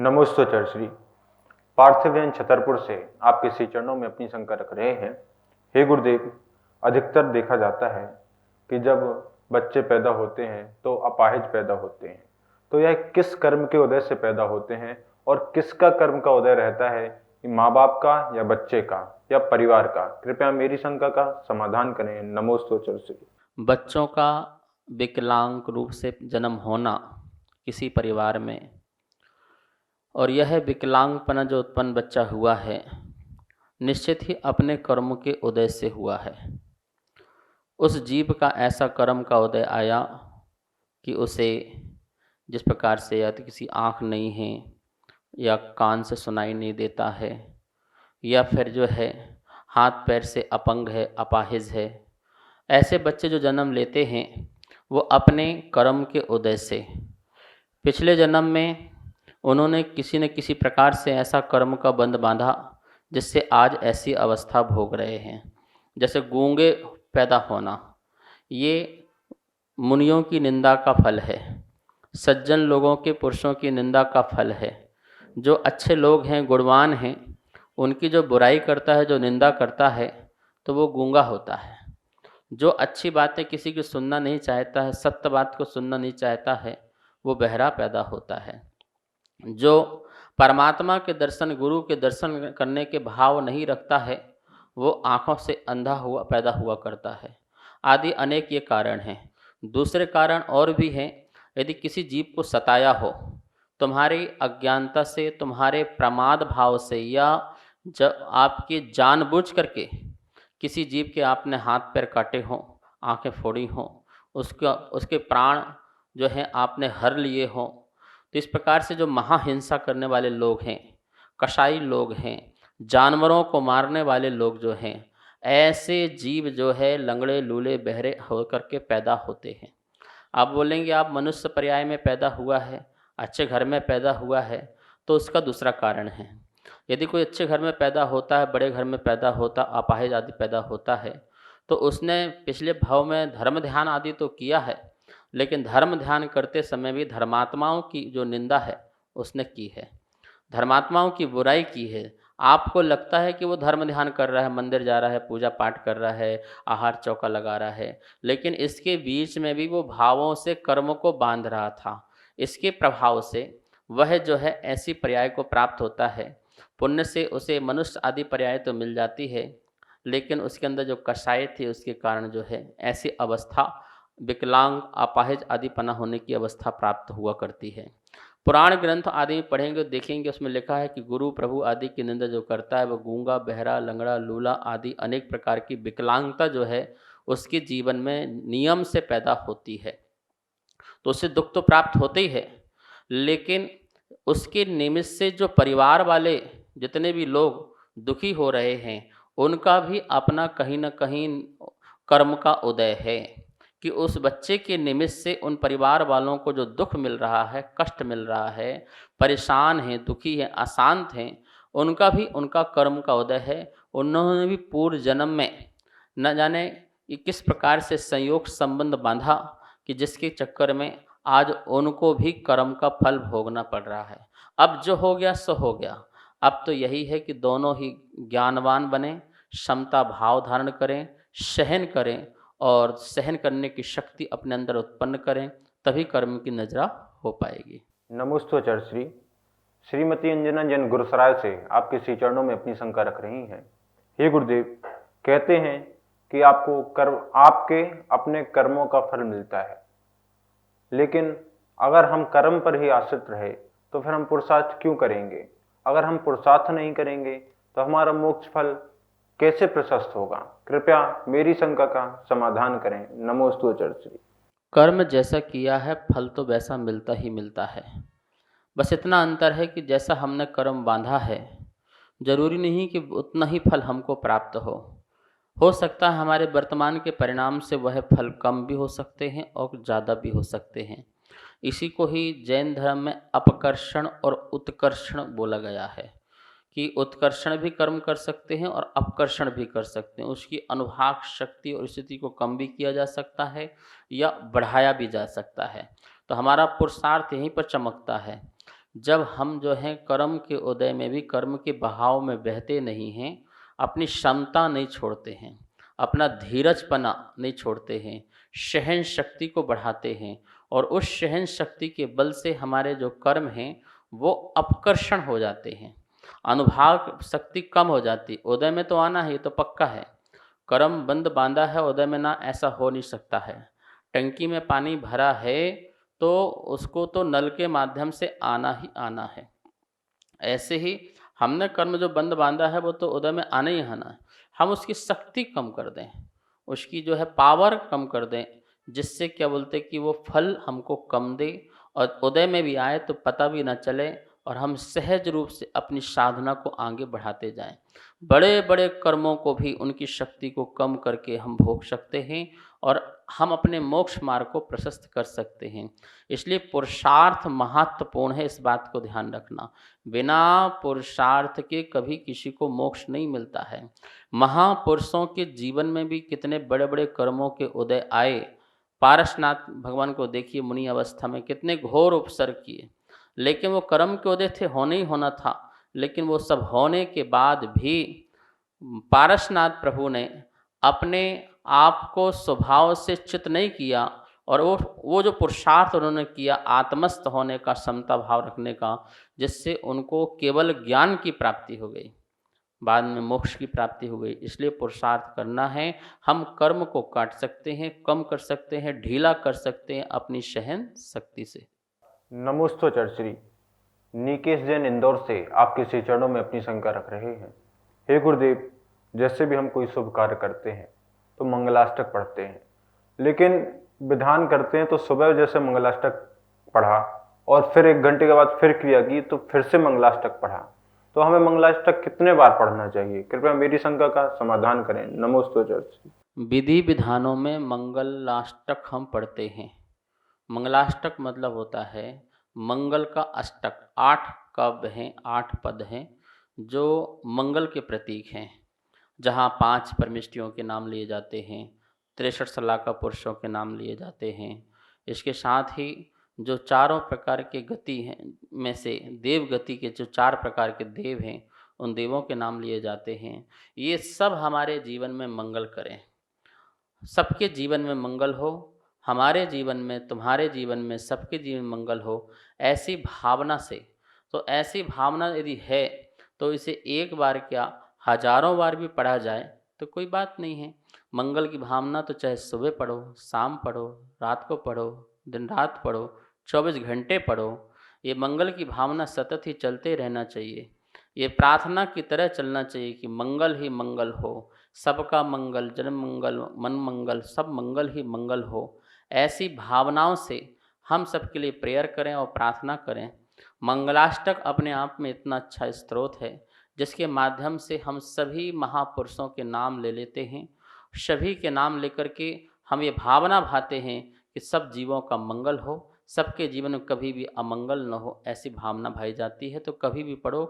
नमोस्तु चर्श्री। पार्थिव छतरपुर से आपके श्री चरणों में अपनी शंका रख रहे हैं। हे गुरुदेव, अधिकतर देखा जाता है कि जब बच्चे पैदा होते हैं तो अपाहिज पैदा होते हैं, तो यह किस कर्म के उदय से पैदा होते हैं और किसका कर्म का उदय रहता है, माँ बाप का या बच्चे का या परिवार का? कृपया मेरी शंका का समाधान करें। नमोस्तु चर्श्री। बच्चों का विकलांग रूप से जन्म होना किसी परिवार में, और यह विकलांगपना जो उत्पन्न बच्चा हुआ है निश्चित ही अपने कर्म के उदय से हुआ है। उस जीव का ऐसा कर्म का उदय आया कि उसे जिस प्रकार से या तो किसी आँख नहीं है या कान से सुनाई नहीं देता है या फिर जो है हाथ पैर से अपंग है, अपाहिज है, ऐसे बच्चे जो जन्म लेते हैं वो अपने कर्म के उदय से पिछले जन्म में उन्होंने किसी न किसी प्रकार से ऐसा कर्म का बंध बांधा जिससे आज ऐसी अवस्था भोग रहे हैं। जैसे गूंगे पैदा होना, ये मुनियों की निंदा का फल है, सज्जन लोगों के पुरुषों की निंदा का फल है। जो अच्छे लोग हैं, गुणवान हैं, उनकी जो बुराई करता है, जो निंदा करता है, तो वो गूंगा होता है। जो अच्छी बातें किसी की सुनना नहीं चाहता है, सत्य बात को सुनना नहीं चाहता है, वो बहरा पैदा होता है। जो परमात्मा के दर्शन, गुरु के दर्शन करने के भाव नहीं रखता है, वो आँखों से अंधा हुआ पैदा हुआ करता है। आदि अनेक ये कारण हैं। दूसरे कारण और भी हैं। यदि किसी जीव को सताया हो, तुम्हारी अज्ञानता से, तुम्हारे प्रमाद भाव से, या जब आपकी जानबूझ करके किसी जीव के आपने हाथ पैर काटे हों, आँखें फोड़ी हों, उसके प्राण जो हैं आपने हर लिए हों, तो इस प्रकार से जो महाहिंसा करने वाले लोग हैं, कसाई लोग हैं, जानवरों को मारने वाले लोग जो हैं, ऐसे जीव जो है लंगड़े लूले बहरे होकर के पैदा होते हैं। आप बोलेंगे आप मनुष्य पर्याय में पैदा हुआ है, अच्छे घर में पैदा हुआ है, तो उसका दूसरा कारण है। यदि कोई अच्छे घर में पैदा होता है, बड़े घर में पैदा होता, अपाहिज आदि पैदा होता है, तो उसने पिछले भाव में धर्म ध्यान आदि तो किया है, लेकिन धर्म ध्यान करते समय भी धर्मात्माओं की जो निंदा है उसने की है, धर्मात्माओं की बुराई की है। आपको लगता है कि वो धर्म ध्यान कर रहा है, मंदिर जा रहा है, पूजा पाठ कर रहा है, आहार चौका लगा रहा है, लेकिन इसके बीच में भी वो भावों से कर्म को बांध रहा था। इसके प्रभाव से वह जो है ऐसी पर्याय को प्राप्त होता है। पुण्य से उसे मनुष्य आदि पर्याय तो मिल जाती है, लेकिन उसके अंदर जो कषाय थी उसके कारण जो है ऐसी अवस्था, विकलांग, अपाहिज आदि पना होने की अवस्था प्राप्त हुआ करती है। पुराण ग्रंथ आदि में पढ़ेंगे, देखेंगे, उसमें लिखा है कि गुरु प्रभु आदि की निंदा जो करता है वह गूंगा, बहरा, लंगड़ा, लूला आदि अनेक प्रकार की विकलांगता जो है उसके जीवन में नियम से पैदा होती है। तो उससे दुख तो प्राप्त होते ही है, लेकिन उसके निमित्त से जो परिवार वाले जितने भी लोग दुखी हो रहे हैं, उनका भी अपना कहीं न कहीं कर्म का उदय है कि उस बच्चे के निमित्त से उन परिवार वालों को जो दुख मिल रहा है, कष्ट मिल रहा है, परेशान हैं, दुखी हैं, अशांत हैं, उनका भी उनका कर्म का उदय है। उन्होंने भी पूर्व जन्म में न जाने ये किस प्रकार से संयोग संबंध बांधा कि जिसके चक्कर में आज उनको भी कर्म का फल भोगना पड़ रहा है। अब जो हो गया सो हो गया। अब तो यही है कि दोनों ही ज्ञानवान बने, क्षमता भाव धारण करें, सहन करें, और सहन करने की शक्ति अपने अंदर उत्पन्न करें, तभी कर्म की नजरा हो पाएगी। नमोस्तु चर्श्री। श्रीमती अंजना जैन गुरुसराय से आपके श्री चरणों में अपनी शंका रख रही हैं। हे गुरुदेव, कहते हैं कि आपको कर्म, आपके अपने कर्मों का फल मिलता है, लेकिन अगर हम कर्म पर ही आश्रित रहे तो फिर हम पुरुषार्थ क्यों करेंगे? अगर हम पुरुषार्थ नहीं करेंगे तो हमारा मोक्ष फल कैसे प्रशस्त होगा? कृपया मेरी शंका का समाधान करें। नमोस्तु चर्श्री। कर्म जैसा किया है फल तो वैसा मिलता ही मिलता है। बस इतना अंतर है कि जैसा हमने कर्म बांधा है, जरूरी नहीं कि उतना ही फल हमको प्राप्त हो सकता है हमारे वर्तमान के परिणाम से वह फल कम भी हो सकते हैं और ज़्यादा भी हो सकते हैं। इसी को ही जैन धर्म में अपकर्षण और उत्कर्षण बोला गया है कि उत्कर्षण भी कर्म कर सकते हैं और अपकर्षण भी कर सकते हैं। उसकी अनुभाग शक्ति और स्थिति को कम भी किया जा सकता है या बढ़ाया भी जा सकता है। तो हमारा पुरुषार्थ यहीं पर चमकता है। जब हम जो हैं कर्म के उदय में भी कर्म के बहाव में बहते नहीं हैं, अपनी क्षमता नहीं छोड़ते हैं, अपना धीरजपना नहीं छोड़ते हैं, सहन शक्ति को बढ़ाते हैं और उस सहन शक्ति के बल से हमारे जो कर्म हैं वो अपकर्षण हो जाते हैं, अनुभाग शक्ति कम हो जाती। उदय में तो आना है, ये तो पक्का है। कर्म बंद बांधा है, उदय में ना, ऐसा हो नहीं सकता है। टंकी में पानी भरा है तो उसको तो नल के माध्यम से आना ही आना है। ऐसे ही हमने कर्म जो बंद बांधा है वो तो उदय में आना ही आना है। हम उसकी शक्ति कम कर दें, उसकी जो है पावर कम कर दें, जिससे क्या बोलते कि वो फल हमको कम दे और उदय में भी आए तो पता भी ना चले और हम सहज रूप से अपनी साधना को आगे बढ़ाते जाएं। बड़े बड़े कर्मों को भी उनकी शक्ति को कम करके हम भोग सकते हैं और हम अपने मोक्ष मार्ग को प्रशस्त कर सकते हैं। इसलिए पुरुषार्थ महत्वपूर्ण है, इस बात को ध्यान रखना। बिना पुरुषार्थ के कभी किसी को मोक्ष नहीं मिलता है। महापुरुषों के जीवन में भी कितने बड़े बड़े कर्मों के उदय आए। पारसनाथ भगवान को देखिए, मुनि अवस्था में कितने घोर उपसर्ग किए, लेकिन वो कर्म के उदय थे, होने ही होना था। लेकिन वो सब होने के बाद भी पारसनाथ प्रभु ने अपने आप को स्वभाव से च्युत नहीं किया और वो जो पुरुषार्थ उन्होंने किया आत्मस्थ होने का, समता भाव रखने का, जिससे उनको केवल ज्ञान की प्राप्ति हो गई, बाद में मोक्ष की प्राप्ति हो गई। इसलिए पुरुषार्थ करना है। हम कर्म को काट सकते हैं, कम कर सकते हैं, ढीला कर सकते हैं अपनी सहन शक्ति से। नमोस्तु चर्चरी। निकेश जैन इंदौर से आपके श्री चरणों में अपनी शंका रख रहे हैं। हे गुरुदेव, जैसे भी हम कोई शुभ कार्य करते हैं तो मंगलाष्टक पढ़ते हैं, लेकिन विधान करते हैं तो सुबह जैसे मंगलाष्टक पढ़ा और फिर 1 घंटे के बाद फिर क्रिया की तो फिर से मंगलाष्टक पढ़ा, तो हमें मंगलाष्टक कितने बार पढ़ना चाहिए? कृपया मेरी शंका का समाधान करें। नमोस्तु चर्चरी। विधि विधानों में मंगलाष्टक हम पढ़ते हैं। मंगलाष्टक मतलब होता है मंगल का अष्टक। 8 काव्य हैं, 8 पद हैं जो मंगल के प्रतीक हैं, जहाँ 5 परमेष्टियों के नाम लिए जाते हैं, 63 सलाका पुरुषों के नाम लिए जाते हैं। इसके साथ ही जो चारों प्रकार के गति हैं में से देव गति के जो 4 प्रकार के देव हैं, उन देवों के नाम लिए जाते हैं। ये सब हमारे जीवन में मंगल करें, सबके जीवन में मंगल हो, हमारे जीवन में, तुम्हारे जीवन में, सबके जीवन में मंगल हो, ऐसी भावना से। तो ऐसी भावना यदि है तो इसे एक बार क्या हजारों बार भी पढ़ा जाए तो कोई बात नहीं है। मंगल की भावना तो चाहे सुबह पढ़ो, शाम पढ़ो, रात को पढ़ो, दिन रात पढ़ो, 24 घंटे पढ़ो, ये मंगल की भावना सतत ही चलते रहना चाहिए। ये प्रार्थना की तरह चलना चाहिए कि मंगल ही मंगल हो, सबका मंगल, जन मंगल, मन मंगल, सब मंगल ही मंगल हो। ऐसी भावनाओं से हम सबके लिए प्रेयर करें और प्रार्थना करें। मंगलाष्टक अपने आप में इतना अच्छा स्रोत है जिसके माध्यम से हम सभी महापुरुषों के नाम ले लेते हैं। सभी के नाम लेकर के हम ये भावना भाते हैं कि सब जीवों का मंगल हो, सबके जीवन में कभी भी अमंगल न हो, ऐसी भावना भाई जाती है। तो कभी भी पढ़ो,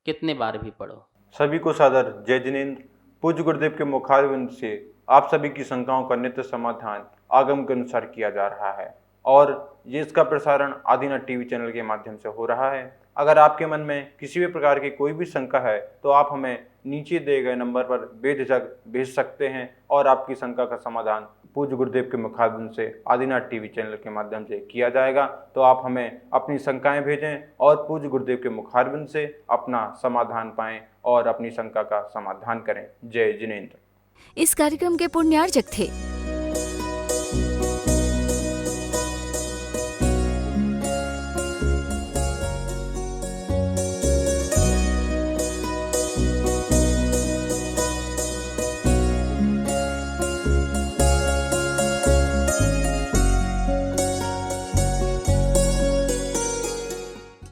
कितने बार भी पढ़ो। सभी को सादर जय जिनेंद्र। पूज्य गुरुदेव के मुखारविंद से आप सभी की शंकाओं का नित्य समाधान आगम के अनुसार किया जा रहा है और ये इसका प्रसारण आदिनाथ टीवी चैनल के माध्यम से हो रहा है। अगर आपके मन में किसी भी प्रकार की कोई भी शंका है तो आप हमें नीचे दिए गए नंबर पर बेझिझक भेज सकते हैं और आपकी शंका का समाधान पूज्य गुरुदेव के मुखारविंद से आदिनाथ टीवी चैनल के माध्यम से किया जाएगा। तो आप हमें अपनी शंकाएं भेजें और पूज्य गुरुदेव के मुखारविंद से अपना समाधान पाएं और अपनी शंका का समाधान करें। जय जिनेंद्र। इस कार्यक्रम के पुण्यार्जक थे